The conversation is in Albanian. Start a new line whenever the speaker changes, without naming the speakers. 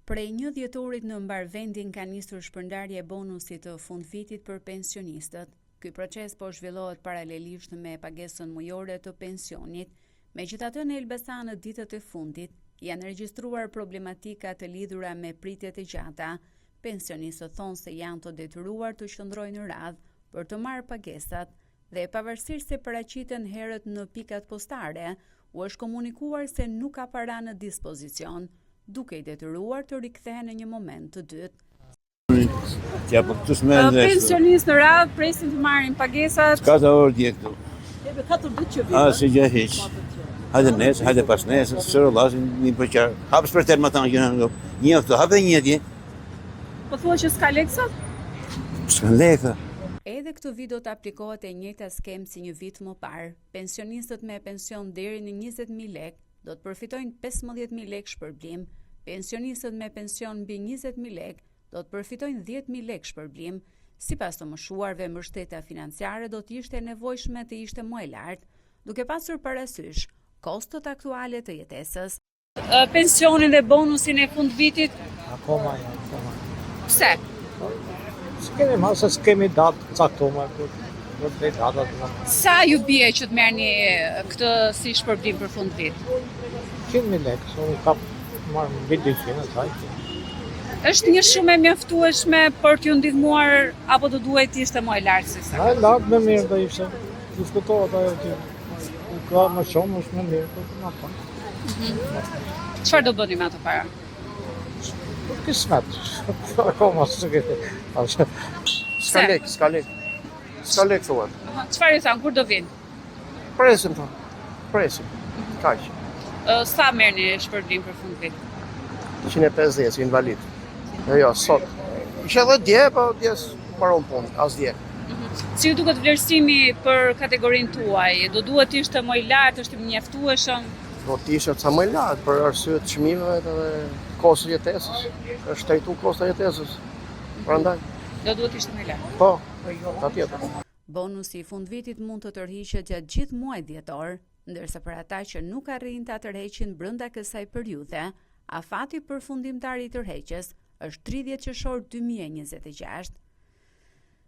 Prej 1 dhjetorit në mbarvendin ka nisur shpërndarje e bonusit të fundvitit për pensionistët. Ky proces po zhvillohet paralelisht me pagesën mujore të pensionit. Megjithatë, në Elbasan në ditët e fundit janë regjistruar problematika të lidhura me pritjet e gjata. Pensionistët thonë se janë të detyruar të qëndrojnë në radhë për të marrë pagesat dhe pavarësisht se paraqiten herët në pikat postare, u është komunikuar se nuk ka para në dispozicion, duke I detyruar të rikthehen në një moment të dytë.
Pensionistë në radhë presin të marrin pagesat.
Ka të orë dje këtu.
Ebe 4 ditë që vjen.
Si gjë hiç. Hajde nesër, hajde pas nesër, sërë lasin një përqarë. Hapës për tërë më tanë gjënë nga një këtu, hapë dhe një dje.
Po thua që s'ka lekë sot?
S'ka lekë.
Edhe këtë vit do të aplikohet e njëjta skemë si një vit më parë. Pensionistët me pension deri në 20.000 lekë do të përfitojnë 15.000 lekë shpërblim. Pensionistët me pension mbi 20.000 lekë do të përfitojnë 10.000 lekë shpërblim. Sipas të mëshuarve, mbështetja financiare do të ishte nevojshme të ishte më e lartë, duke pasur parasysh kostot aktuale të jetesës.
Pensionin dhe bonusin e fundvitit?
Akoma.
Pse?
S'kemi ma, se s'kemi datë caktuar, do të bëj datat.
Sa ju bie që të merrni këtë si shpërblim për fundvit?
100.000 lekë, so unë kap marrë mbi 200, saj.
Është një shumë e mjaftueshme për t'ju ndihmuar apo do duhet të ishte më e lartë se sa?
E lartë më mirë do ishte. Diskutohet ajo që ka më shumë është më mirë, po na pa.
Çfarë do bëni me ato para?
Kismet. Akoma s'ke.
S'ka lek thuan.
Çfarë I thanë, kur do vinë?
Presim thon. Presim. Kaq.
Sa merrni shpërblim për fundvit?
150 invalid. Jo, sot. Isha edhe dje, po dje s'mbaron punë, as dje.
Si ju duket vlerësimi për kategorinë tuaj? Do duhet të ishte më I lartë, është I mjaftueshëm?
Do të ishte sa më I lartë për arsye të çmimeve dhe kostot jetesës. Është shtrejtu kosta jetesës. Prandaj.
Do duhet të ishte më I lartë.
Po, patjetër.
Bonusi I fundvitit mund të tërhiqet gjatë gjithë muajit dhjetor, ndërsa për ata që nuk arrin ta tërheqin brenda kësaj periudhe, afati përfundimtar I tërheqjes është 30 qershor 2026.